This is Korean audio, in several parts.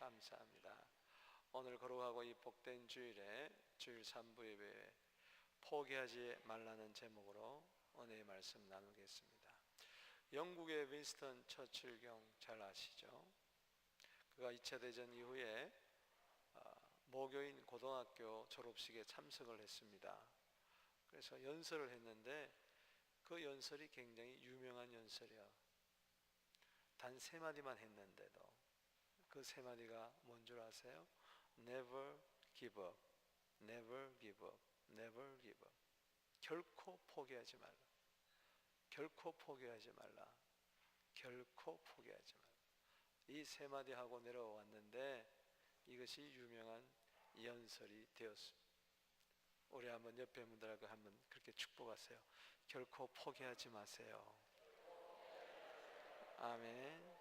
감사합니다. 오늘 거룩하고 이 복된 주일에 주일 3부 예배에 포기하지 말라는 제목으로 은혜의 말씀 나누겠습니다. 영국의 윈스턴 처칠경 잘 아시죠? 그가 2차 대전 이후에 모교인 고등학교 졸업식에 참석을 했습니다. 그래서 연설을 했는데 그 연설이 굉장히 유명한 연설이야. 단 3마디만 했는데도 그 3마디가 뭔 줄 아세요? Never give up, never give up, never give up. 결코 포기하지 말라. 결코 포기하지 말라. 결코 포기하지 말라. 이 3마디 하고 내려왔는데 이것이 유명한 연설이 되었습니다. 우리 한번 옆에 분들하고 한번 그렇게 축복하세요. 결코 포기하지 마세요. 아멘.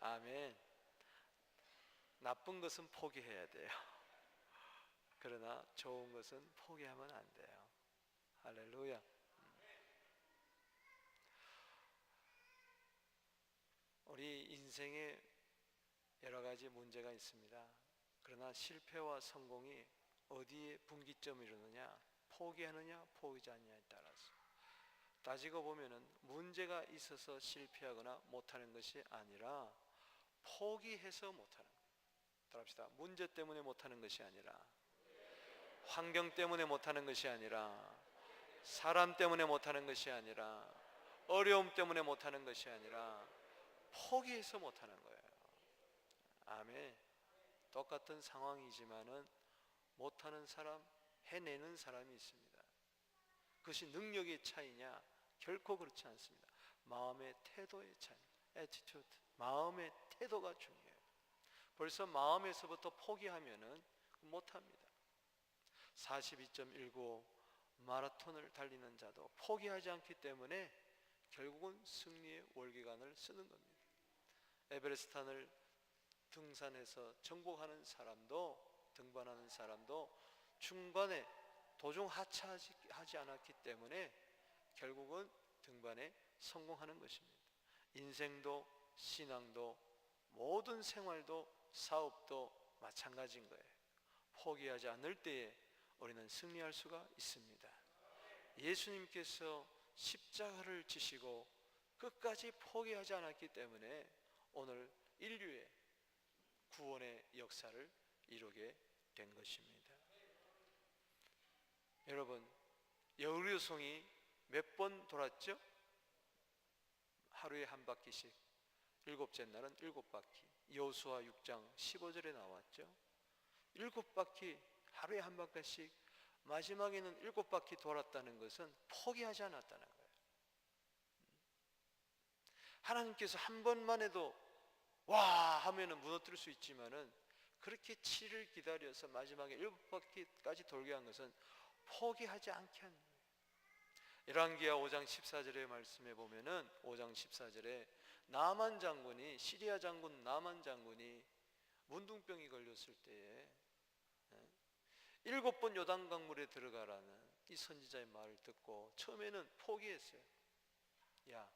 아멘. 나쁜 것은 포기해야 돼요. 그러나 좋은 것은 포기하면 안 돼요. 할렐루야. 우리 인생에 여러 가지 문제가 있습니다. 그러나 실패와 성공이 어디에 분기점을 이루느냐, 포기하느냐 포기하지 않느냐에 따라서 따지고 보면은 문제가 있어서 실패하거나 못하는 것이 아니라 포기해서 못하는 거예요. 따라합시다. 문제 때문에 못하는 것이 아니라, 환경 때문에 못하는 것이 아니라, 사람 때문에 못하는 것이 아니라, 어려움 때문에 못하는 것이 아니라 포기해서 못하는 거예요. 아멘. 똑같은 상황이지만은 못하는 사람, 해내는 사람이 있습니다. 그것이 능력의 차이냐? 결코 그렇지 않습니다. 마음의 태도의 차이, attitude, 마음의 태도가 중요해요. 벌써 마음에서부터 포기하면은 못합니다. 42.195 마라톤을 달리는 자도 포기하지 않기 때문에 결국은 승리의 월계관을 쓰는 겁니다. 에베레스트산을 등산해서 정복하는 사람도, 등반하는 사람도 중간에 도중 하차하지 않았기 때문에 결국은 등반에 성공하는 것입니다. 인생도 신앙도 모든 생활도 사업도 마찬가지인 거예요. 포기하지 않을 때에 우리는 승리할 수가 있습니다. 예수님께서 십자가를 지시고 끝까지 포기하지 않았기 때문에 오늘 인류의 구원의 역사를 이루게 된 것입니다. 여러분, 여리고성이 몇 번 돌았죠? 하루에 한 바퀴씩. 7째 날은 7바퀴. 여호수아 6장 15절에 나왔죠. 7바퀴, 하루에 한 바퀴씩. 마지막에는 7바퀴 돌았다는 것은 포기하지 않았다는 거예요. 하나님께서 한 번만 해도 와 하면은 무너뜨릴 수 있지만은 그렇게 7일 기다려서 마지막에 7바퀴까지 돌게 한 것은 포기하지 않게 하는 거예요. 열왕기하 5장 14절의 말씀에 보면은 5장 14절에 나만 장군이, 시리아 장군 나만 장군이 문둥병이 걸렸을 때에 7번 요단강물에 들어가라는 이 선지자의 말을 듣고 처음에는 포기했어요. 야,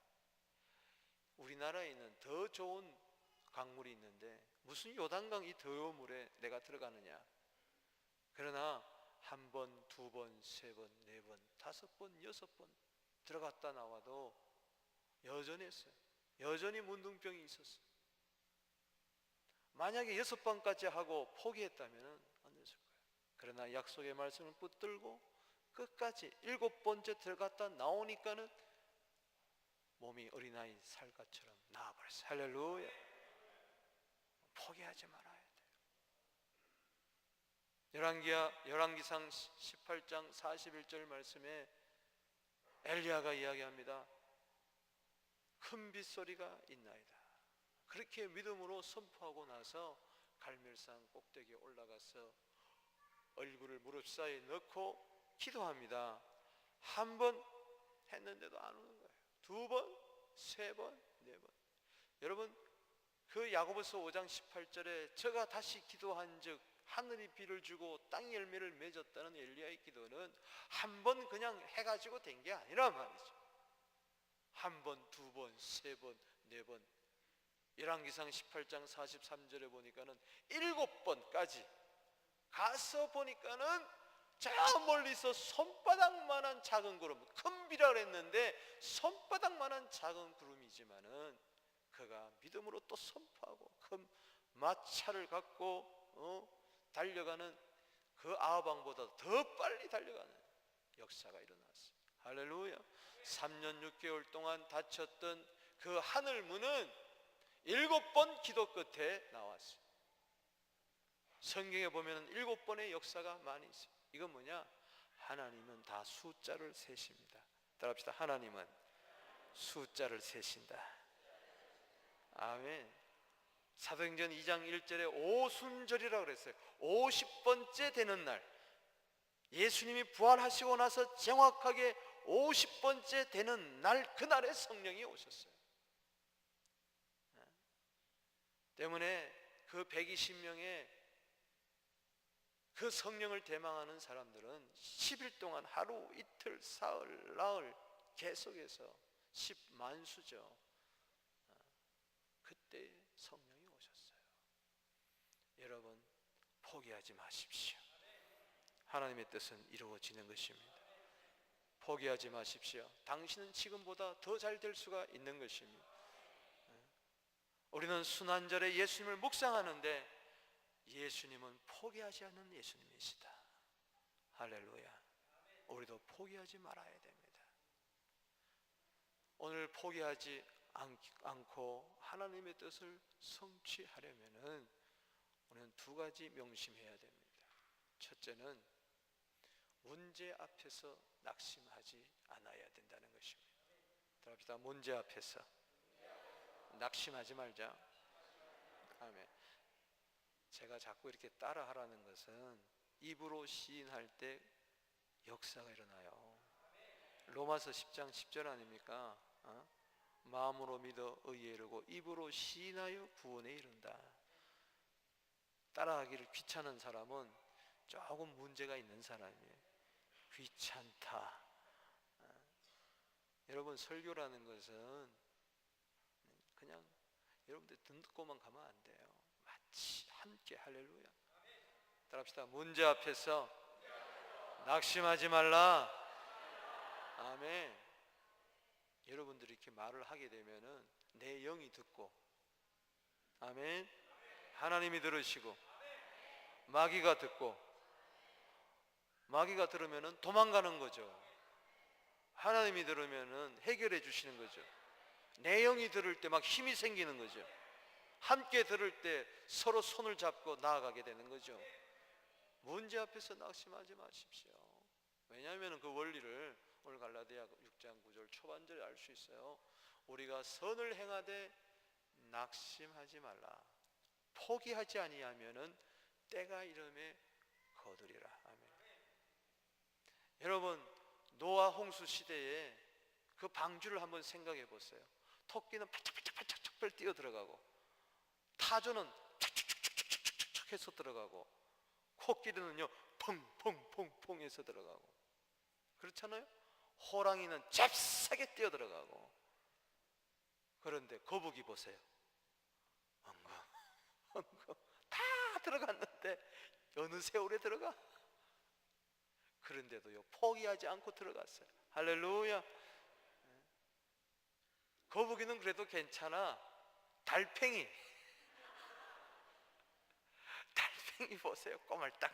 우리나라에 있는 더 좋은 강물이 있는데 무슨 요단강 이 더러운 물에 내가 들어가느냐. 그러나 1번, 2번, 3번, 4번, 5번, 6번 들어갔다 나와도 여전했어요. 여전히 문둥병이 있었어요. 만약에 6번까지 하고 포기했다면 안 됐을 거예요. 그러나 약속의 말씀을 붙들고 끝까지 7번째 들어갔다 나오니까는 몸이 어린아이 살갗처럼 나아버렸어요. 할렐루야. 포기하지 말아야 돼요. 열왕기상 18장 41절 말씀에 엘리야가 이야기합니다. 큰 빗소리가 있나이다. 그렇게 믿음으로 선포하고 나서 갈멜산 꼭대기에 올라가서 얼굴을 무릎 사이에 넣고 기도합니다. 1번 했는데도 안 오는 거예요. 2번, 3번, 4번. 여러분, 그 야고보서 5장 18절에 저가 다시 기도한 즉 하늘이 비를 주고 땅이 열매를 맺었다는 엘리야의 기도는 1번 그냥 해가지고 된 게 아니란 말이죠. 1번, 2번, 3번, 4번 열왕기상 18장 43절에 보니까는 7번까지 가서 보니까는 저 멀리서 손바닥만한 작은 구름, 큰 비라 그랬는데 손바닥만한 작은 구름이지만은 그가 믿음으로 또 선포하고 큰 마차를 갖고 달려가는 그 아합왕보다 더 빨리 달려가는 역사가 일어났어요. 할렐루야. 3년 6개월 동안 닫혔던 그 하늘 문은 7번 기도 끝에 나왔어요. 성경에 보면 7번의 역사가 많이 있어요. 이건 뭐냐? 하나님은 다 숫자를 세십니다. 따라합시다. 하나님은 숫자를 세신다. 아멘. 사도행전 2장 1절에 오순절이라고 그랬어요. 50번째 되는 날, 예수님이 부활하시고 나서 정확하게 50번째 되는 날, 그날에 성령이 오셨어요. 때문에 그 120명의 그 성령을 대망하는 사람들은 10일 동안 하루, 이틀, 사흘, 나흘 계속해서 10만수죠. 그때 성령이 오셨어요. 여러분, 포기하지 마십시오. 하나님의 뜻은 이루어지는 것입니다. 포기하지 마십시오. 당신은 지금보다 더 잘 될 수가 있는 것입니다. 우리는 순환절에 예수님을 묵상하는데 예수님은 포기하지 않는 예수님이시다. 할렐루야. 우리도 포기하지 말아야 됩니다. 오늘 포기하지 않고 하나님의 뜻을 성취하려면은 우리는 두 가지 명심해야 됩니다. 첫째는 문제 앞에서 낙심하지 않아야 된다는 것입니다. 들어갑시다. 문제 앞에서 낙심하지 말자. 아멘. 제가 자꾸 이렇게 따라하라는 것은 입으로 시인할 때 역사가 일어나요. 로마서 10장 10절 아닙니까? 마음으로 믿어 의에 이르고 입으로 시인하여 구원에 이른다. 따라하기를 귀찮은 사람은 조금 문제가 있는 사람이에요. 귀찮다. 여러분, 설교라는 것은 그냥 여러분들 듣고만 가면 안 돼요. 마치 함께. 할렐루야. 따라합시다. 문제 앞에서 낙심하지 말라. 아멘. 여러분들이 이렇게 말을 하게 되면은 내 영이 듣고, 아멘, 하나님이 들으시고 마귀가 듣고, 마귀가 들으면은 도망가는 거죠. 하나님이 들으면은 해결해 주시는 거죠. 내 영이 들을 때 막 힘이 생기는 거죠. 함께 들을 때 서로 손을 잡고 나아가게 되는 거죠. 문제 앞에서 낙심하지 마십시오. 왜냐하면 그 원리를 오늘 갈라디아 6장 9절 초반절에 알 수 있어요. 우리가 선을 행하되 낙심하지 말라. 포기하지 아니하면은 때가 이름에 거두리라. 아멘. 여러분, 노아 홍수 시대에 그 방주를 한번 생각해 보세요. 토끼는 팔짝팔짝 뛰어 들어가고, 타조는 촥촥촥촥촥 해서 들어가고, 코끼리는요 펑펑펑펑 해서 들어가고, 그렇잖아요. 호랑이는 잽싸게 뛰어 들어가고. 그런데 거북이 보세요. 엉금 다 들어갔는데 어느 세월에 들어가? 그런데도요 포기하지 않고 들어갔어요. 할렐루야. 거북이는 그래도 괜찮아. 달팽이 보세요. 꼬물딱.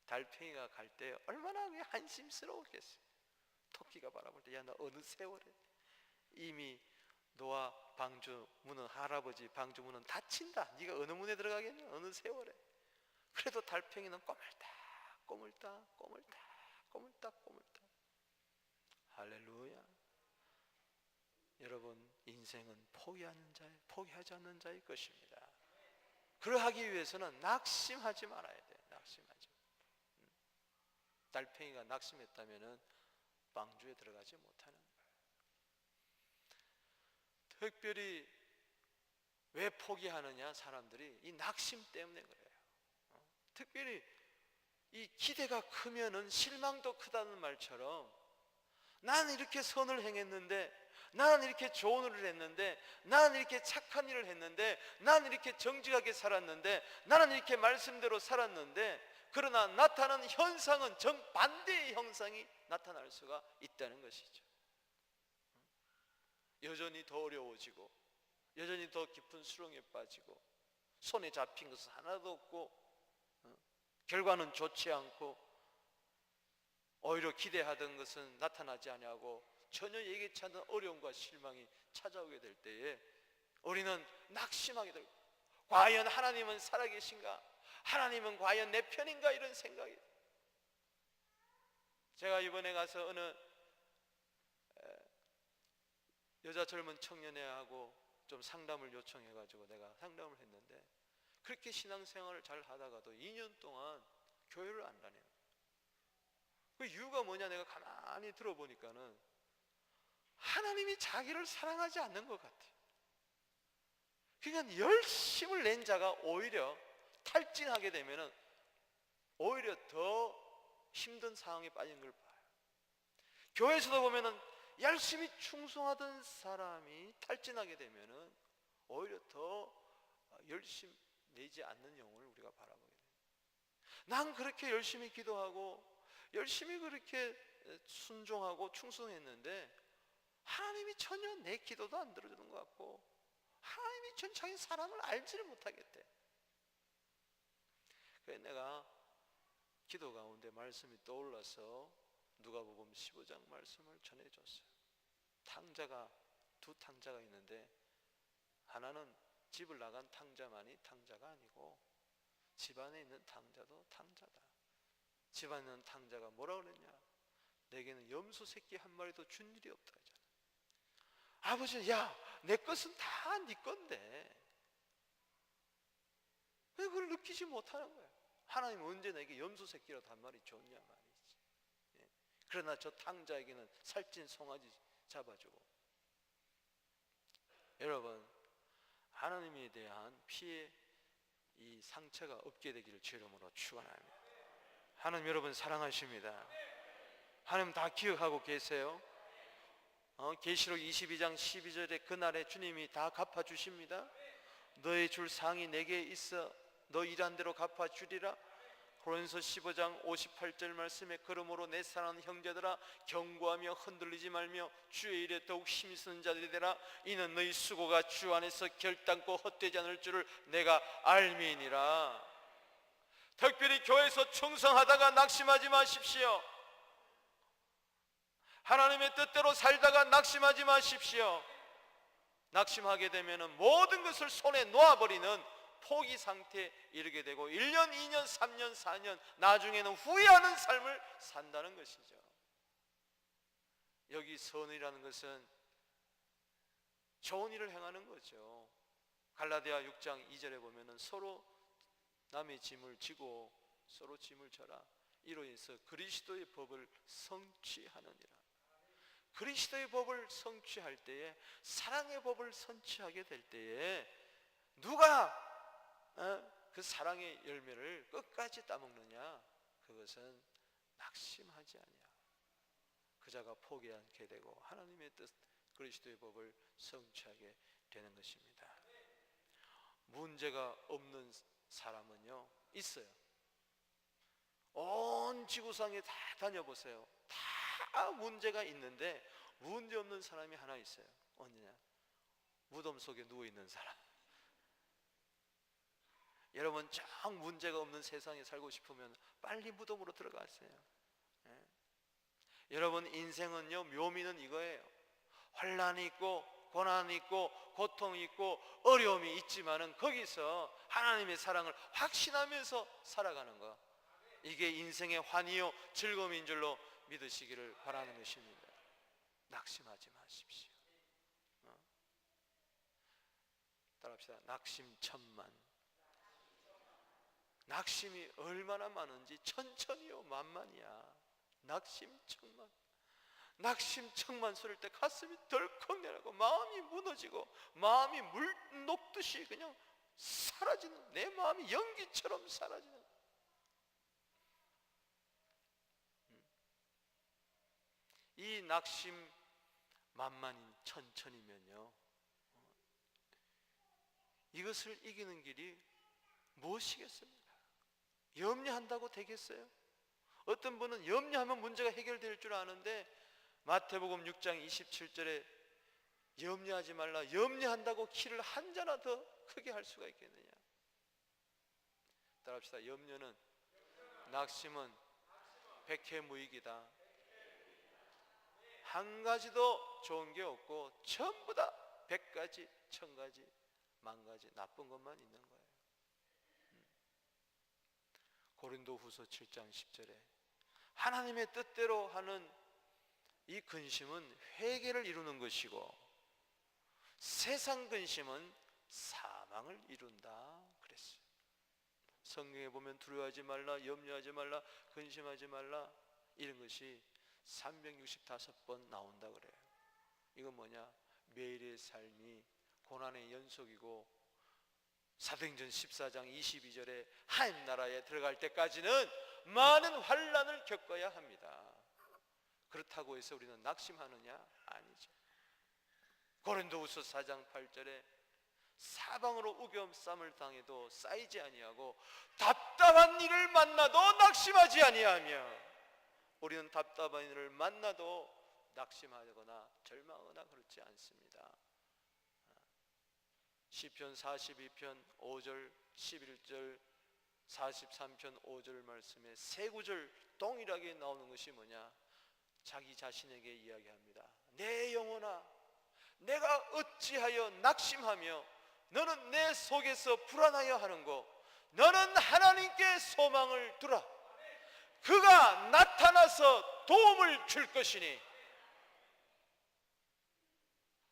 달팽이가 갈 때 얼마나 한심스러웠겠어요. 토끼가 바라볼 때, 야, 너 어느 세월에? 이미 노아 방주 문은, 할아버지 방주 문은 닫힌다. 네가 어느 문에 들어가겠냐? 어느 세월에? 그래도 달팽이는 꼬물딱. 할렐루야. 여러분, 인생은 포기하지 않는 자의 것입니다. 그러하기 위해서는 낙심하지 말아야 돼. 낙심하지. 달팽이가 낙심했다면은 방주에 들어가지 못하는 거예요. 특별히 왜 포기하느냐? 사람들이 이 낙심 때문에 그래요. 특별히 이 기대가 크면은 실망도 크다는 말처럼, 나는 이렇게 선을 행했는데 나는 이렇게 좋은 일을 했는데, 나는 이렇게 착한 일을 했는데, 나는 이렇게 정직하게 살았는데, 나는 이렇게 말씀대로 살았는데, 그러나 나타나는 현상은 정반대의 형상이 나타날 수가 있다는 것이죠. 여전히 더 어려워지고, 여전히 더 깊은 수렁에 빠지고, 손에 잡힌 것은 하나도 없고, 결과는 좋지 않고, 오히려 기대하던 것은 나타나지 아니하고 전혀 예기치 않은 어려움과 실망이 찾아오게 될 때에 우리는 낙심하게 되고, 과연 하나님은 살아계신가? 하나님은 과연 내 편인가? 이런 생각이. 제가 이번에 가서 어느 여자 젊은 청년회하고 좀 상담을 요청해가지고 내가 상담을 했는데, 그렇게 신앙생활을 잘 하다가도 2년 동안 교회를 안 다녀요. 그 이유가 뭐냐, 내가 가만히 들어보니까는 하나님이 자기를 사랑하지 않는 것 같아요. 그러니까 열심을 낸 자가 오히려 탈진하게 되면은 오히려 더 힘든 상황에 빠진 걸 봐요. 교회에서도 보면은 열심히 충성하던 사람이 탈진하게 되면은 오히려 더 열심 내지 않는 영혼을 우리가 바라보게 돼요. 난 그렇게 열심히 기도하고 열심히 그렇게 순종하고 충성했는데 하나님이 전혀 내 기도도 안 들어주는 것 같고, 하나님이 전 자기 사람을 알지를 못하겠대. 그래서 내가 기도 가운데 말씀이 떠올라서 누가복음 15장 말씀을 전해줬어요. 두 탕자가 있는데, 하나는 집을 나간 탕자만이 탕자가 아니고 집안에 있는 탕자도 탕자다. 집안에 있는 탕자가 뭐라 그랬냐? 내게는 염소 새끼 한 마리도 준 일이 없다 하잖아. 아버지는 야, 내 것은 다 네 건데 왜 그걸 느끼지 못하는 거야? 하나님 언제 내게 염소 새끼라도 한 마리 줬냐 말이지. 예. 그러나 저 탕자에게는 살찐 송아지 잡아주고. 여러분, 하나님에 대한 피해 이 상처가 없게 되기를 주 이름으로 축원합니다. 하나님 여러분 사랑하십니다. 하나님 다 기억하고 계세요. 계시록 22장 12절에 그날에 주님이 다 갚아주십니다. 너의 줄 상이 내게 있어 너 일한 대로 갚아주리라. 고린도서 15장 58절 말씀에 그러므로 내 사랑하는 형제들아 경고하며 흔들리지 말며 주의 일에 더욱 힘이 쓰는 자들이 되라. 이는 너희 수고가 주 안에서 결단코 헛되지 않을 줄을 내가 알미니라. 특별히 교회에서 충성하다가 낙심하지 마십시오. 하나님의 뜻대로 살다가 낙심하지 마십시오. 낙심하게 되면 모든 것을 손에 놓아버리는 포기 상태에 이르게 되고 1년, 2년, 3년, 4년 나중에는 후회하는 삶을 산다는 것이죠. 여기 선이라는 것은 좋은 일을 행하는 거죠. 갈라디아 6장 2절에 보면은 서로 남의 짐을 지고 서로 짐을 져라. 이로 인해서 그리스도의 법을 성취하느니라. 그리스도의 법을 성취할 때에, 사랑의 법을 성취하게 될 때에 누가 그 사랑의 열매를 끝까지 따먹느냐? 그것은 낙심하지 아니야. 그자가 포기하지 않게 되고 하나님의 뜻 그리스도의 법을 성취하게 되는 것입니다. 문제가 없는 사람은요 있어요. 온 지구상에 다 다녀보세요. 다 문제가 있는데 문제 없는 사람이 하나 있어요. 언제냐? 무덤 속에 누워있는 사람. 여러분 정 문제가 없는 세상에 살고 싶으면 빨리 무덤으로 들어가세요. 예. 여러분 인생은요, 묘미는 이거예요. 환난이 있고 고난이 있고 고통이 있고 어려움이 있지만은 거기서 하나님의 사랑을 확신하면서 살아가는 거, 이게 인생의 환희요 즐거움인 줄로 믿으시기를 바라는 것입니다. 낙심하지 마십시오. 따라합시다. 낙심천만. 낙심이 얼마나 많은지 천천히요 만만이야. 낙심천만. 낙심천만 소리를 때 가슴이 덜컥 내려가고 마음이 무너지고 마음이 물 녹듯이 그냥 사라지는, 내 마음이 연기처럼 사라지는. 이 낙심 만만인 천천이면요, 이것을 이기는 길이 무엇이겠습니까? 염려한다고 되겠어요? 어떤 분은 염려하면 문제가 해결될 줄 아는데 마태복음 6장 27절에 염려하지 말라, 염려한다고 키를 한 자나 더 크게 할 수가 있겠느냐? 따라합시다. 염려는, 낙심은 백해무익이다. 한 가지도 좋은 게 없고 전부 다 100가지, 1000가지, 10,000가지 나쁜 것만 있는 거예요. 고린도후서 7장 10절에 하나님의 뜻대로 하는 이 근심은 회개를 이루는 것이고 세상 근심은 사망을 이룬다 그랬어요. 성경에 보면 두려워하지 말라, 염려하지 말라, 근심하지 말라, 이런 것이 365번 나온다 그래요. 이건 뭐냐? 매일의 삶이 고난의 연속이고 사도행전 14장 22절에 하나님 나라에 들어갈 때까지는 많은 환난을 겪어야 합니다. 그렇다고 해서 우리는 낙심하느냐? 아니죠. 고린도후서 4장 8절에 사방으로 우겨쌈을 당해도 쌓이지 아니하고 답답한 일을 만나도 낙심하지 아니하며, 우리는 답답한 일을 만나도 낙심하거나 절망하거나 그렇지 않습니다. 시편 42편 5절 11절 43편 5절 말씀에 세 구절 동일하게 나오는 것이 뭐냐? 자기 자신에게 이야기합니다. 내 영혼아, 내가 어찌하여 낙심하며 너는 내 속에서 불안하여 하는고, 너는 하나님께 소망을 두라. 그가 나타나서 도움을 줄 것이니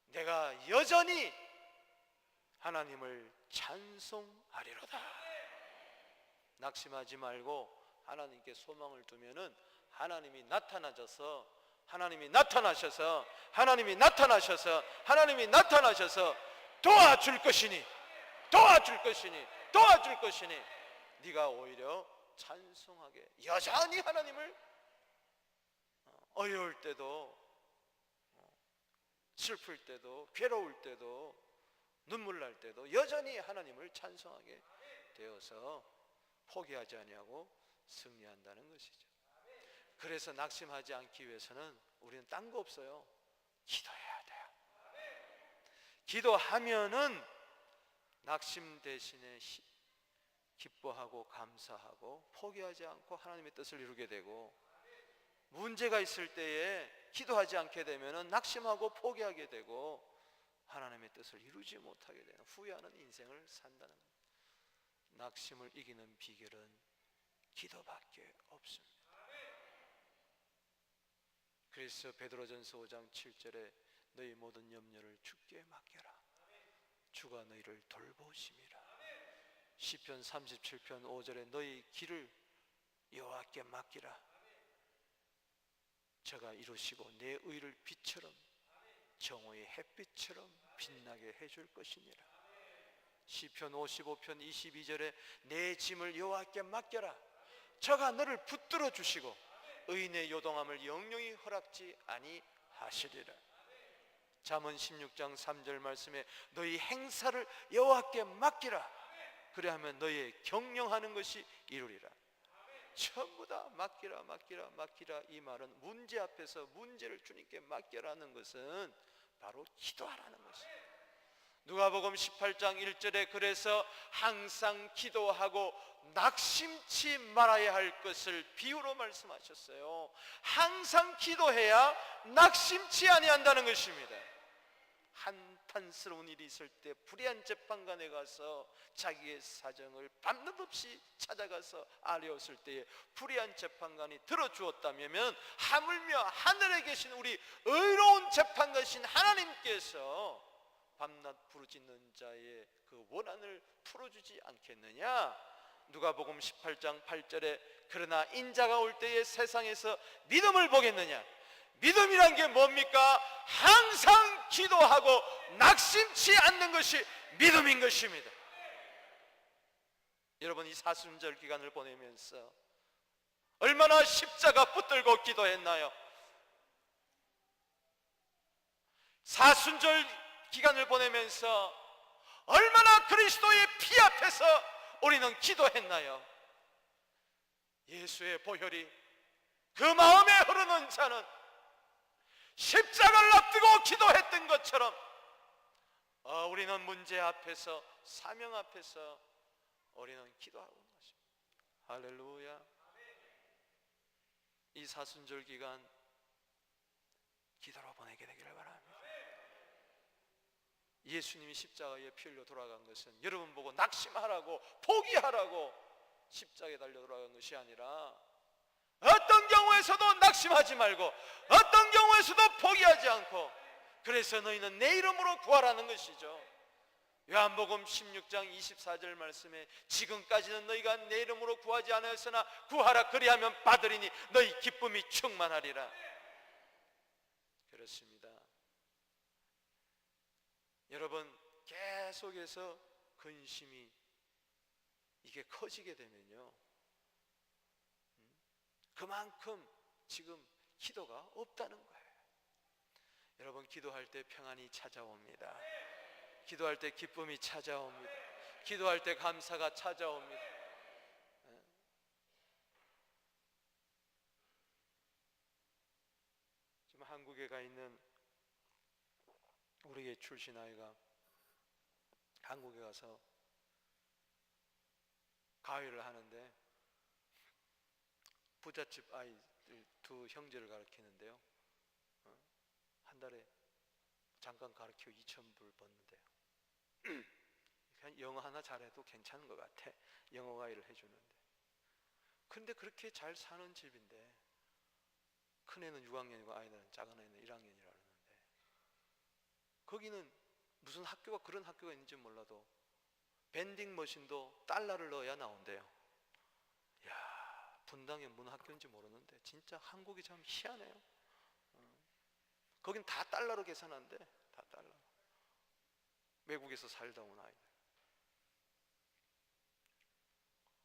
내가 여전히 하나님을 찬송하리로다. 낙심하지 말고 하나님께 소망을 두면은 하나님이 나타나셔서 도와줄 것이니 네가 오히려 찬송하게, 여전히 하나님을 어려울 때도, 슬플 때도, 괴로울 때도, 눈물 날 때도 여전히 하나님을 찬송하게 되어서 포기하지 아니하고 승리한다는 것이죠. 그래서 낙심하지 않기 위해서는 우리는 딴 거 없어요. 기도해야 돼요. 기도하면은 낙심 대신에 기뻐하고 감사하고 포기하지 않고 하나님의 뜻을 이루게 되고, 문제가 있을 때에 기도하지 않게 되면은 낙심하고 포기하게 되고 하나님의 뜻을 이루지 못하게 되는 후회하는 인생을 산다는 겁니다. 낙심을 이기는 비결은 기도밖에 없습니다. 그래서 베드로전서 5장 7절에 너희 모든 염려를 주께 맡겨라. 주가 너희를 돌보심이라. 시편 37편 5절에 너희 길을 여호와께 맡기라. 저가 이루시고 내 의를 빛처럼 정오의 햇빛처럼 빛나게 해줄 것이니라. 시편 55편 22절에 내 짐을 여호와께 맡겨라. 저가 너를 붙들어 주시고 의인의 요동함을 영영히 허락지 아니하시리라. 잠언 16장 3절 말씀에 너희 행사를 여호와께 맡기라. 그래야하면 너희의 경영하는 것이 이루리라. 전부 다 맡기라 맡기라 맡기라, 이 말은 문제 앞에서 문제를 주님께 맡겨라는 것은 바로 기도하라는 것입니다. 누가복음 18장 1절에 그래서 항상 기도하고 낙심치 말아야 할 것을 비유로 말씀하셨어요. 항상 기도해야 낙심치 아니한다는 것입니다. 한탄스러운 일이 있을 때 불의한 재판관에 가서 자기의 사정을 밤낮 없이 찾아가서 아뢰었을 때에 불의한 재판관이 들어주었다면 하물며 하늘에 계신 우리 의로운 재판관이신 하나님께서 밤낮 부르짖는 자의 그 원한을 풀어주지 않겠느냐? 누가복음 18장 8절에 그러나 인자가 올 때에 세상에서 믿음을 보겠느냐? 믿음이란 게 뭡니까? 항상 기도하고 낙심치 않는 것이 믿음인 것입니다. 여러분, 이 사순절 기간을 보내면서 얼마나 십자가 붙들고 기도했나요? 사순절 기간을 보내면서 얼마나 그리스도의 피 앞에서 우리는 기도했나요? 예수의 보혈이 그 마음에 흐르는 자는 십자가를 앞두고 기도했던 것처럼 우리는 문제 앞에서, 사명 앞에서 우리는 기도하고 있는 것입니다. 할렐루야. 이 사순절 기간 기도로 보내게 되기를 바랍니다. 예수님이 십자가에 피 흘려 돌아간 것은 여러분 보고 낙심하라고, 포기하라고 십자가에 달려 돌아간 것이 아니라 어떤 경우에서도 낙심하지 말고 어떤 경우에서도 포기하지 않고, 그래서 너희는 내 이름으로 구하라는 것이죠. 요한복음 16장 24절 말씀에 지금까지는 너희가 내 이름으로 구하지 않았으나 구하라 그리하면 받으리니 너희 기쁨이 충만하리라. 그렇습니다. 여러분, 계속해서 근심이 이게 커지게 되면요, 그만큼 지금 기도가 없다는 거예요. 여러분, 기도할 때 평안이 찾아옵니다. 기도할 때 기쁨이 찾아옵니다. 기도할 때 감사가 찾아옵니다. 지금 한국에 가 있는 우리의 출신 아이가 한국에 가서 가위를 하는데 부잣집 아이들 두 형제를 가르치는데요, 한 달에 잠깐 가르치고 2,000불 버는데요. 그냥 영어 하나 잘해도 괜찮은 것 같아. 영어 가이를 해주는데. 근데 그렇게 잘 사는 집인데 큰애는 6학년이고 아이는, 작은 애는 1학년이라는데 거기는 무슨 학교가, 그런 학교가 있는지 몰라도 밴딩 머신도 달러를 넣어야 나온대요. 야, 분당에 무슨 학교인지 모르는데 진짜 한국이 참 희한해요. 거긴 다 달러로 계산한대. 다 달러. 외국에서 살다 온 아이들.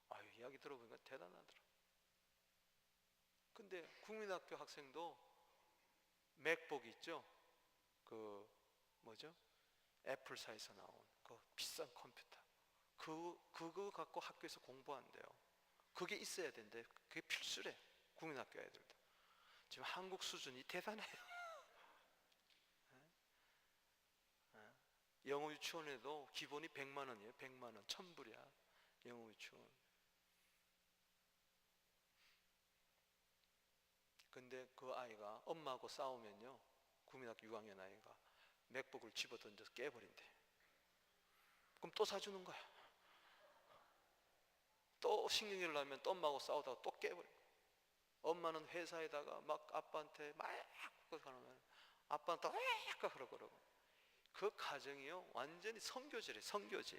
아유, 이야기 들어보니까 대단하더라. 근데 국민학교 학생도 맥북 있죠? 그 뭐죠? 애플사에서 나온 그 비싼 컴퓨터. 그거 갖고 학교에서 공부한대요. 그게 있어야 된대. 그게 필수래. 국민학교 애들도. 지금 한국 수준이 대단해요. 영어 유치원에도 기본이 100만 원이에요. 100만 원, 1,000불이야. 영어 유치원. 근데 그 아이가 엄마하고 싸우면요, 국민학교 6학년 아이가 맥북을 집어 던져서 깨버린대. 그럼 또 사주는 거야. 또 신경질 나면 또 엄마하고 싸우다가 또 깨버려. 엄마는 회사에다가 막 아빠한테 막 하는, 아빠한테 막 그러고. 그 가정이요, 완전히 선교제래. 선교제.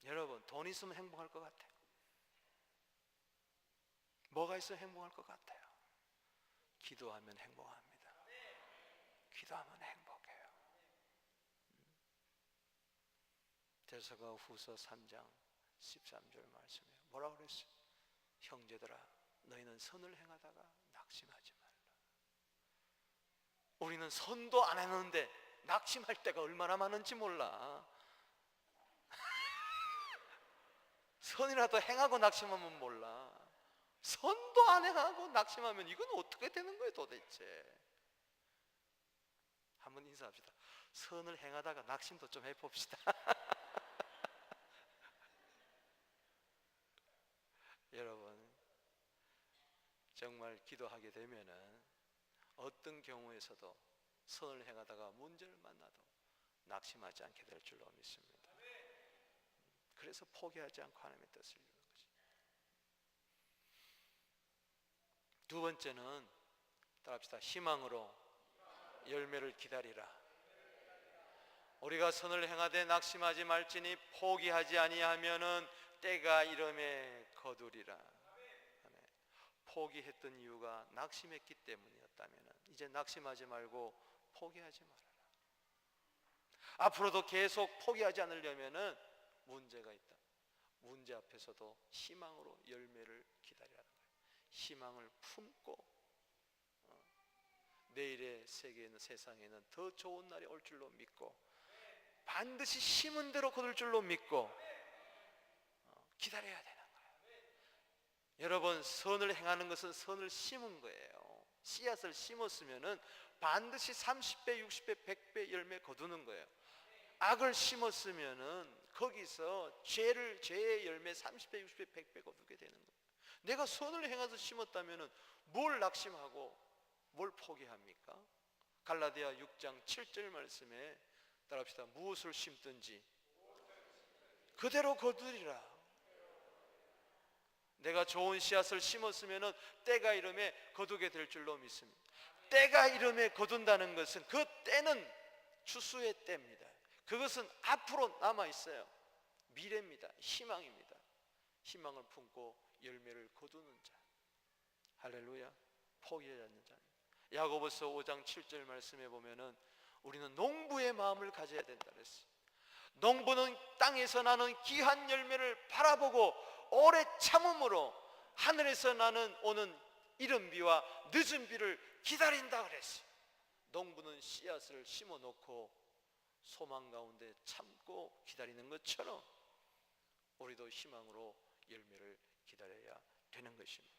여러분, 돈 있으면 행복할 것 같아요. 뭐가 있으면 행복할 것 같아요? 기도하면 행복합니다. 기도하면 행복해요. 데살로니가 후서 3장 13절 말씀에 뭐라고 그랬어요? 형제들아, 너희는 선을 행하다가 낙심하지 말라. 우리는 선도 안 했는데 낙심할 때가 얼마나 많은지 몰라. 선이라도 행하고 낙심하면 몰라. 선도 안 행하고 낙심하면 이건 어떻게 되는 거예요 도대체? 한번 인사합시다. 선을 행하다가 낙심도 좀 해봅시다. 여러분, 정말 기도하게 되면은 어떤 경우에서도 선을 행하다가 문제를 만나도 낙심하지 않게 될 줄로 믿습니다. 그래서 포기하지 않고 하나님의 뜻을 이루는 거죠. 두 번째는 따라합시다. 희망으로 열매를 기다리라. 우리가 선을 행하되 낙심하지 말지니 포기하지 아니하면은 때가 이름에 거두리라. 포기했던 이유가 낙심했기 때문이었다면 이제 낙심하지 말고 포기하지 말아라. 앞으로도 계속 포기하지 않으려면은 문제가 있다. 문제 앞에서도 희망으로 열매를 기다리라는 거예요. 희망을 품고 내일의 세계에는, 세상에는 더 좋은 날이 올 줄로 믿고 반드시 심은 대로 거둘 줄로 믿고 기다려야 되는 거예요. 여러분, 선을 행하는 것은 선을 심은 거예요. 씨앗을 심었으면은 반드시 30배, 60배, 100배 열매 거두는 거예요. 악을 심었으면은 거기서 죄의 열매 30배, 60배, 100배 거두게 되는 거예요. 내가 선을 행해서 심었다면은 뭘 낙심하고 뭘 포기합니까? 갈라디아 6장 7절 말씀에 따라합시다. 무엇을 심든지 그대로 거두리라. 내가 좋은 씨앗을 심었으면은 때가 이름에 거두게 될 줄로 믿습니다. 때가 이름에 거둔다는 것은 그 때는 추수의 때입니다. 그것은 앞으로 남아 있어요. 미래입니다. 희망입니다. 희망을 품고 열매를 거두는 자, 할렐루야, 포기하지 않는 자입니다. 야고보서 5장 7절 말씀에 보면은 우리는 농부의 마음을 가져야 된다 그랬어요. 농부는 땅에서 나는 귀한 열매를 바라보고 오래 참음으로 하늘에서 나는 오는 이른 비와 늦은 비를 기다린다 그랬어요. 농부는 씨앗을 심어 놓고 소망 가운데 참고 기다리는 것처럼 우리도 희망으로 열매를 기다려야 되는 것입니다.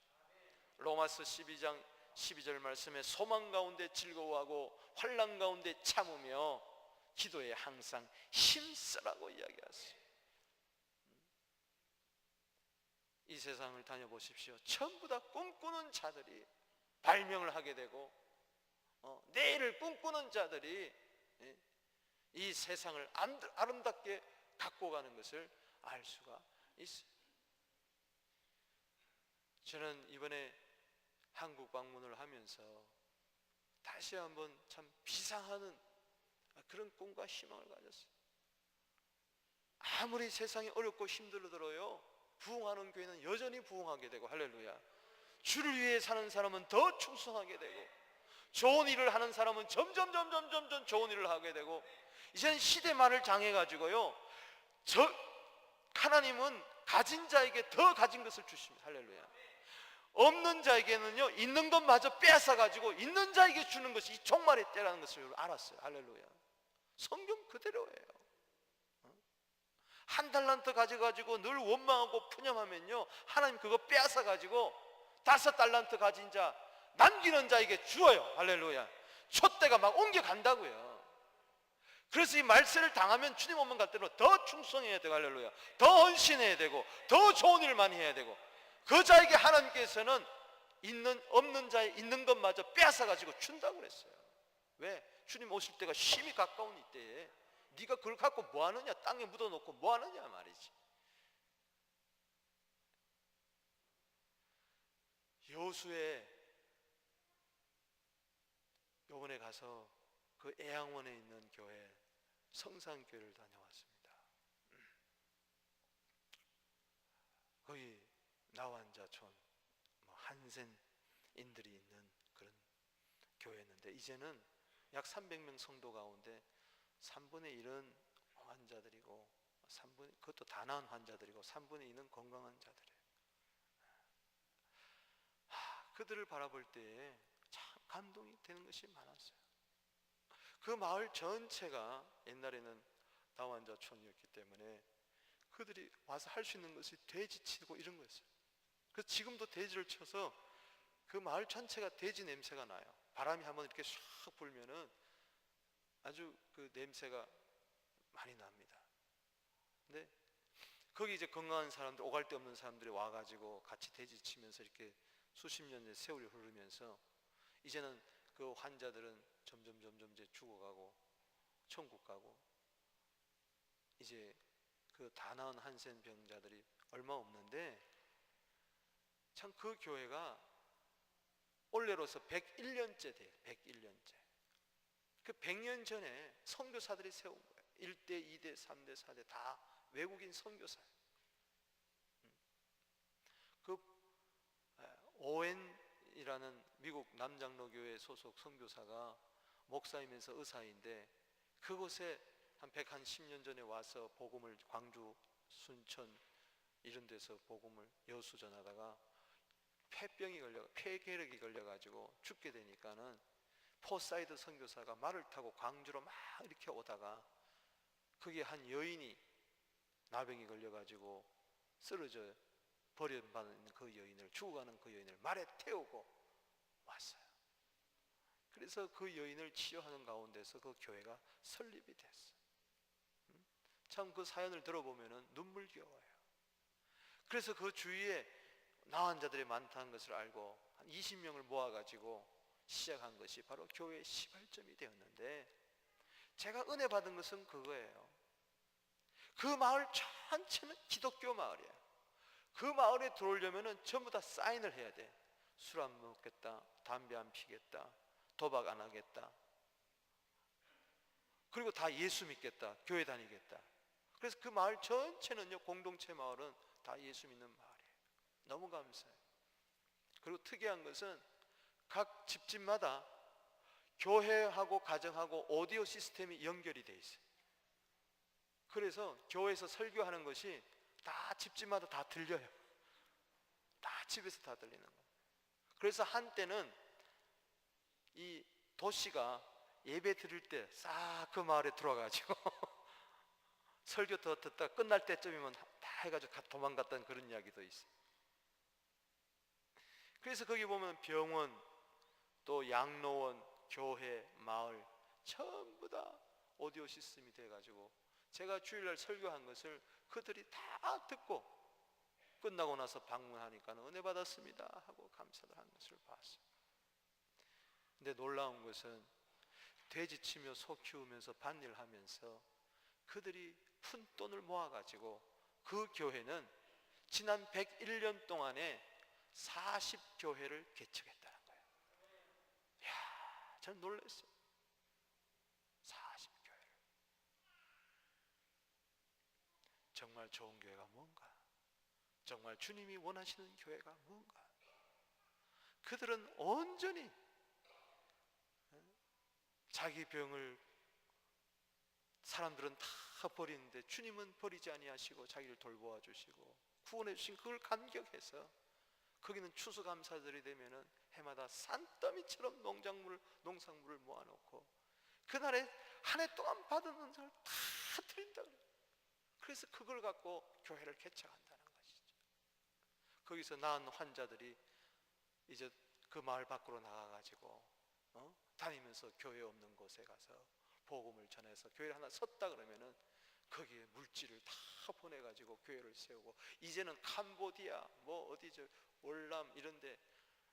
로마서 12장 12절 말씀에 소망 가운데 즐거워하고 환난 가운데 참으며 기도에 항상 힘쓰라고 이야기하세요. 이 세상을 다녀보십시오. 전부 다 꿈꾸는 자들이 발명을 하게 되고 내일을 꿈꾸는 자들이 이 세상을 아름답게 갖고 가는 것을 알 수가 있어요. 저는 이번에 한국 방문을 하면서 다시 한번 참 비상하는 그런 꿈과 희망을 가졌어요. 아무리 세상이 어렵고 힘들더라도 부흥하는 교회는 여전히 부흥하게 되고, 할렐루야, 주를 위해 사는 사람은 더 충성하게 되고, 좋은 일을 하는 사람은 점점 좋은 일을 하게 되고, 이제는 시대만을 장해가지고요, 하나님은 가진 자에게 더 가진 것을 주십니다. 할렐루야. 없는 자에게는요, 있는 것마저 빼앗아가지고 있는 자에게 주는 것이 이 종말의 때라는 것을 알았어요. 할렐루야. 성경 그대로예요. 한 달란트 가져가지고 늘 원망하고 푸념하면요, 하나님 그거 빼앗아가지고 5달란트 가진 자 남기는 자에게 주어요. 할렐루야. 촛대가 막 옮겨간다고요. 그래서 이 말세를 당하면 주님 오면 갈 때로 더 충성해야 되고, 할렐루야, 더 헌신해야 되고 더 좋은 일을 많이 해야 되고, 그 자에게 하나님께서는 없는 자의 있는 것마저 빼앗아가지고 준다고 그랬어요. 왜? 주님 오실 때가 심히 가까운 이때에 네가 그걸 갖고 뭐하느냐, 땅에 묻어놓고 뭐하느냐 말이지. 여호수에 요번에 가서 그 애양원에 있는 교회, 성산교회를 다녀왔습니다. 거기 나환자촌, 한센인들이 있는 그런 교회였는데, 이제는 약 300명 성도 가운데 3분의 1은 환자들이고, 그것도 다 나은 환자들이고 3분의 2는 건강한 자들이에요. 그들을 바라볼 때에 참 감동이 되는 것이 많았어요. 그 마을 전체가 옛날에는 다환자촌이었기 때문에 그들이 와서 할 수 있는 것이 돼지 치고 이런 거였어요. 그래서 지금도 돼지를 쳐서 그 마을 전체가 돼지 냄새가 나요. 바람이 한번 이렇게 샥 불면은 아주 그 냄새가 많이 납니다. 근데 거기 이제 건강한 사람들, 오갈 데 없는 사람들이 와가지고 같이 돼지 치면서 이렇게 수십 년의 세월이 흐르면서 이제는 그 환자들은 점점 이제 죽어가고 천국 가고, 이제 그 다 나은 한센 병자들이 얼마 없는데, 참 그 교회가 올해로서 101년째 돼요. 101년째. 그 100년 전에 선교사들이 세운 거예요. 1대, 2대, 3대, 4대 다 외국인 선교사예요. 그 오웬이라는 미국 남장로교회 소속 선교사가 목사이면서 의사인데, 그곳에 한 110년 전에 와서 복음을, 광주, 순천 이런 데서 복음을 여수 전하다가 폐병이 폐결핵이 걸려가지고 죽게 되니까는 포사이드 선교사가 말을 타고 광주로 막 이렇게 오다가 거기에 한 여인이 나병이 걸려가지고 쓰러져 버림받은 그 여인을, 죽어가는 그 여인을 말에 태우고 왔어요. 그래서 그 여인을 치료하는 가운데서 그 교회가 설립이 됐어요. 참 그 사연을 들어보면 눈물겨워요. 그래서 그 주위에 나환자들이 많다는 것을 알고 한 20명을 모아가지고 시작한 것이 바로 교회의 시발점이 되었는데, 제가 은혜 받은 것은 그거예요. 그 마을 전체는 기독교 마을이에요. 그 마을에 들어오려면 전부 다 사인을 해야 돼. 술 안 먹겠다, 담배 안 피겠다, 도박 안 하겠다, 그리고 다 예수 믿겠다, 교회 다니겠다. 그래서 그 마을 전체는요, 공동체 마을은 다 예수 믿는 마을이에요. 너무 감사해요. 그리고 특이한 것은 각 집집마다 교회하고 가정하고 오디오 시스템이 연결이 돼 있어요. 그래서 교회에서 설교하는 것이 다 집집마다 다 들려요. 다 집에서 다 들리는 거예요. 그래서 한때는 이 도시가 예배 드릴 때 싹 그 마을에 들어와가지고 설교 더 듣다가 끝날 때쯤이면 다 해가지고 도망갔다는 그런 이야기도 있어요. 그래서 거기 보면 병원, 또 양로원, 교회, 마을 전부 다 오디오 시스템이 돼가지고 제가 주일날 설교한 것을 그들이 다 듣고 끝나고 나서 방문하니까 은혜 받았습니다 하고 감사를 한 것을 봤어요. 근데 놀라운 것은 돼지 치며 소 키우면서 밭일 하면서 그들이 푼 돈을 모아가지고 그 교회는 지난 101년 동안에 40교회를 개척했다는 거예요. 이야, 전 놀랐어요. 40교회를. 정말 좋은 교회가 뭔가, 정말 주님이 원하시는 교회가 뭔가. 그들은 온전히 자기 병을 사람들은 다 버리는데 주님은 버리지 아니하시고 자기를 돌보아 주시고 구원해 주신 그걸 감격해서 거기는 추수감사절이 되면은 해마다 산더미처럼 농작물을 모아놓고 그날에 한 해 동안 받은 은사를 다 드린다 그래요. 그래서 그걸 갖고 교회를 개척한다는 것이죠. 거기서 낳은 환자들이 이제 그 마을 밖으로 나가가지고 다니면서 교회 없는 곳에 가서 복음을 전해서 교회를 하나 섰다 그러면은 거기에 물질을 다 보내가지고 교회를 세우고, 이제는 캄보디아 뭐 어디 저 월남 이런데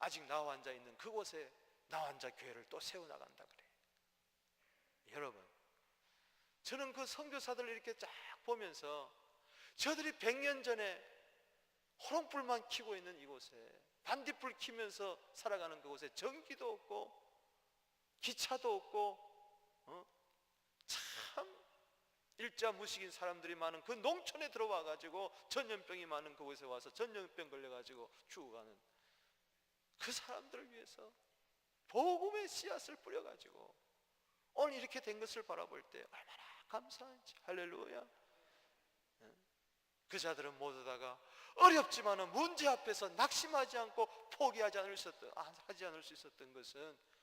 아직 나환자 있는 그곳에 나환자 교회를 또 세워나간다 그래. 여러분, 저는 그 선교사들을 이렇게 쫙 보면서 저들이 100년 전에 호롱불만 켜고 있는 이곳에, 반딧불 켜면서 살아가는 그곳에 전기도 없고 기차도 없고 참 일자 무식인 사람들이 많은 그 농촌에 들어와 가지고 전염병이 많은 그곳에 와서 전염병 걸려가지고 죽어가는 그 사람들을 위해서 복음의 씨앗을 뿌려가지고 오늘 이렇게 된 것을 바라볼 때 얼마나 감사한지. 할렐루야. 그 자들은 모두 다가 어렵지만은 문제 앞에서 낙심하지 않고 포기하지 않을 수 있었던 것은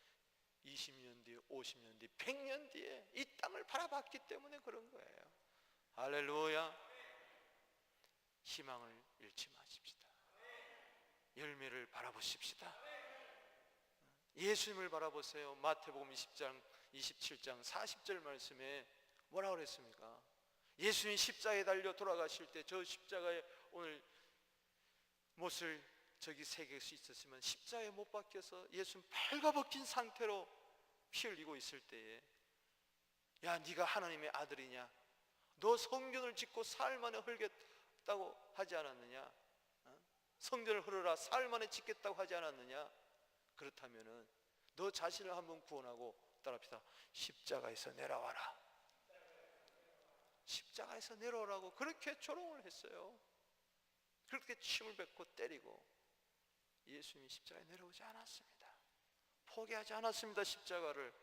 20년 뒤, 50년 뒤, 100년 뒤에 이 땅을 바라봤기 때문에 그런 거예요. 할렐루야. 희망을 잃지 마십시다. 열매를 바라보십시다. 예수님을 바라보세요. 마태복음 20장 27장 40절 말씀에 뭐라고 그랬습니까? 예수님 십자가에 달려 돌아가실 때 저 십자가에 오늘 못을 저기 새길 수 있었으면 십자가에 못 박혀서 예수님 발가벗긴 상태로 피 흘리고 있을 때에, 야 네가 하나님의 아들이냐, 너 성전을 짓고 사흘 만에 헐겠다고 하지 않았느냐, 성전을 헐어라 사흘 만에 짓겠다고 하지 않았느냐, 그렇다면은 너 자신을 한번 구원하고 따라합시다. 십자가에서 내려와라. 십자가에서 내려오라고 그렇게 조롱을 했어요. 그렇게 침을 뱉고 때리고. 예수님이 십자가에 내려오지 않았습니다. 포기하지 않았습니다. 십자가를.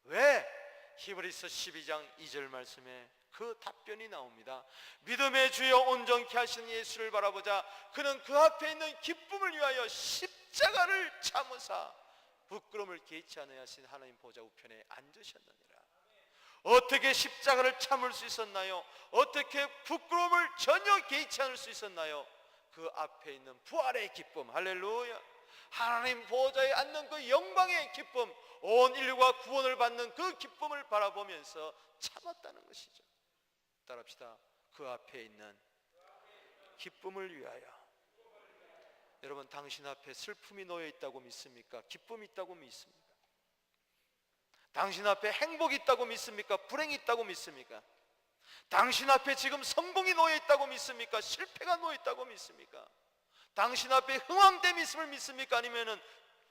왜? 히브리서 12장 2절 말씀에 그 답변이 나옵니다. 믿음의 주여 온전케 하시는 예수를 바라보자. 그는 그 앞에 있는 기쁨을 위하여 십자가를 참으사 부끄러움을 개의치 않으려 하신 하나님 보좌 우편에 앉으셨느니라. 어떻게 십자가를 참을 수 있었나요? 어떻게 부끄러움을 전혀 개의치 않을 수 있었나요? 그 앞에 있는 부활의 기쁨, 할렐루야, 하나님 보좌에 앉는 그 영광의 기쁨, 온 인류가 구원을 받는 그 기쁨을 바라보면서 참았다는 것이죠. 따라합시다. 그 앞에 있는 기쁨을 위하여. 여러분, 당신 앞에 슬픔이 놓여 있다고 믿습니까? 기쁨이 있다고 믿습니까? 당신 앞에 행복이 있다고 믿습니까? 불행이 있다고 믿습니까? 당신 앞에 지금 성공이 놓여 있다고 믿습니까? 실패가 놓여 있다고 믿습니까? 당신 앞에 흥왕됨이 있음을 믿습니까? 아니면은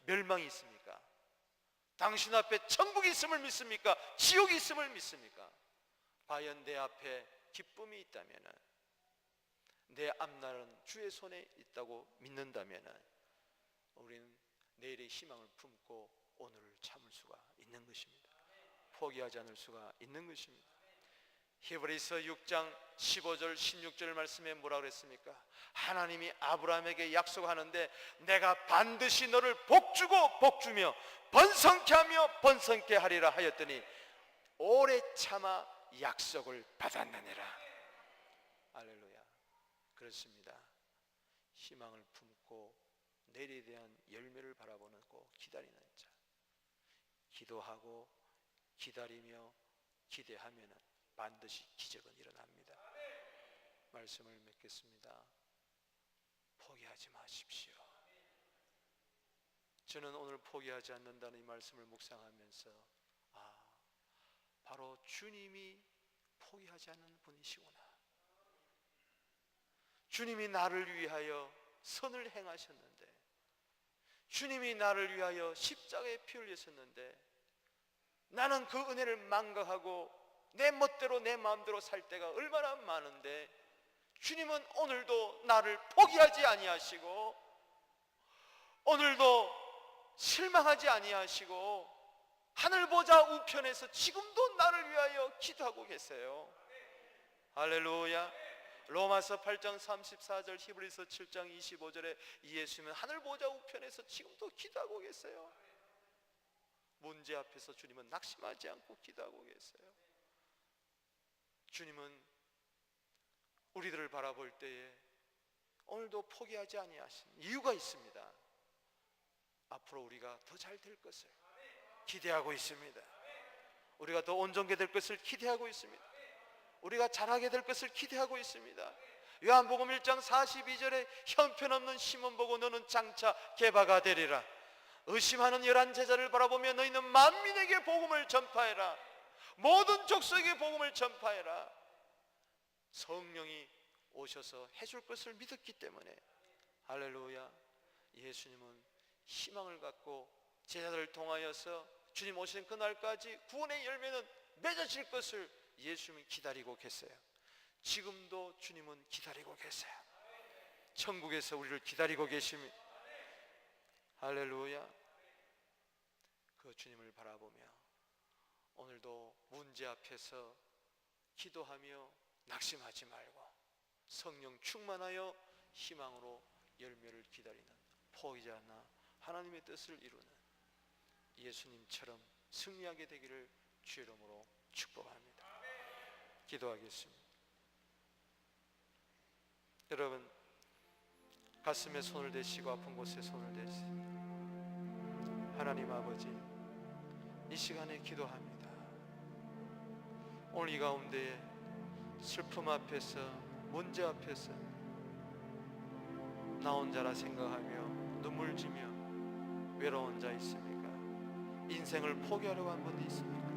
멸망이 있습니까? 당신 앞에 천국이 있음을 믿습니까? 지옥이 있음을 믿습니까? 과연 내 앞에 기쁨이 있다면은, 내 앞날은 주의 손에 있다고 믿는다면은, 우리는 내일의 희망을 품고 오늘을 참을 수가 있는 것입니다. 포기하지 않을 수가 있는 것입니다. 히브리서 6장 15절 16절 말씀에 뭐라 그랬습니까? 하나님이 아브라함에게 약속하는데 내가 반드시 너를 복주고 복주며 번성케 하며 번성케 하리라 하였더니 오래 참아 약속을 받았느니라. 할렐루야. 그렇습니다. 희망을 품고 내일에 대한 열매를 바라보는 고 기다리는 자, 기도하고 기다리며 기대하면은 반드시 기적은 일어납니다. 말씀을 맺겠습니다. 포기하지 마십시오. 저는 오늘 포기하지 않는다는 이 말씀을 묵상하면서 바로 주님이 포기하지 않는 분이시구나. 주님이 나를 위하여 선을 행하셨는데, 주님이 나를 위하여 십자가에 피 흘리셨는데, 나는 그 은혜를 망각하고 내 멋대로 내 마음대로 살 때가 얼마나 많은데, 주님은 오늘도 나를 포기하지 아니하시고 오늘도 실망하지 아니하시고 하늘 보좌 우편에서 지금도 나를 위하여 기도하고 계세요. 할렐루야. 로마서 8장 34절, 히브리서 7장 25절에 예수님은 하늘 보좌 우편에서 지금도 기도하고 계세요. 문제 앞에서 주님은 낙심하지 않고 기도하고 계세요. 주님은 우리들을 바라볼 때에 오늘도 포기하지 아니하신 이유가 있습니다. 앞으로 우리가 더 잘 될 것을 기대하고 있습니다. 우리가 더 온전케 될 것을 기대하고 있습니다. 우리가 잘하게 될 것을 기대하고 있습니다. 요한복음 1장 42절에 형편없는 시몬 보고 너는 장차 개바가 되리라. 의심하는 11 제자를 바라보며 너희는 만민에게 복음을 전파해라. 모든 족속에게 복음을 전파해라. 성령이 오셔서 해줄 것을 믿었기 때문에, 할렐루야, 예수님은 희망을 갖고 제자들을 통하여서 주님 오시는 그날까지 구원의 열매는 맺어질 것을 예수님이 기다리고 계세요. 지금도 주님은 기다리고 계세요. 천국에서 우리를 기다리고 계십니다. 할렐루야. 그 주님을 바라보며 오늘도 문제 앞에서 기도하며 낙심하지 말고 성령 충만하여 희망으로 열매를 기다리는, 포기하지 않아 하나님의 뜻을 이루는 예수님처럼 승리하게 되기를 주의 이름으로 축복합니다. 기도하겠습니다. 여러분, 가슴에 손을 대시고 아픈 곳에 손을 대시고, 하나님 아버지, 이 시간에 기도합니다. 오늘 이 가운데에 슬픔 앞에서, 문제 앞에서 나 혼자라 생각하며 눈물 지며 외로운 자 있습니까? 인생을 포기하려고 한 분이 있습니까?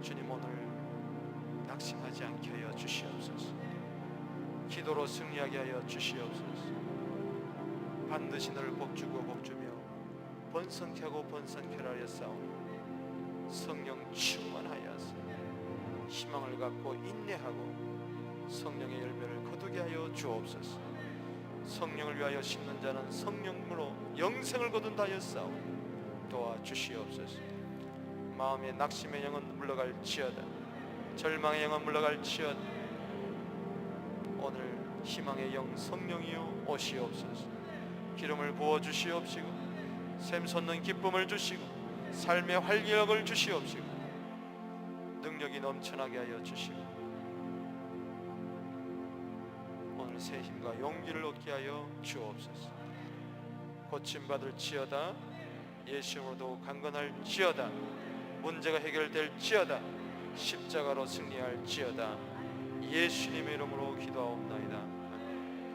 주님, 오늘 낙심하지 않게 하여 주시옵소서. 기도로 승리하게 하여 주시옵소서. 반드시 너를 복주고 복주며 번성케 하고 번성케 하여 싸우니 성령 충만하여서 희망을 갖고 인내하고 성령의 열매를 거두게 하여 주옵소서. 성령을 위하여 심는 자는 성령으로 영생을 거둔다 하여 싸우니 도와주시옵소서. 마음의 낙심의 영은 물러갈지어다. 절망의 영은 물러갈지어다. 오늘 희망의 영 성령이여 오시옵소서. 기름을 부어주시옵시고 샘솟는 기쁨을 주시고 삶의 활력을 주시옵시고 능력이 넘쳐나게 하여 주시고 오늘 새 힘과 용기를 얻게 하여 주옵소서. 고침받을지어다. 예수 이름으로도 강건할지어다. 문제가 해결될지어다. 십자가로 승리할지어다. 예수님의 이름으로 기도하옵나이다.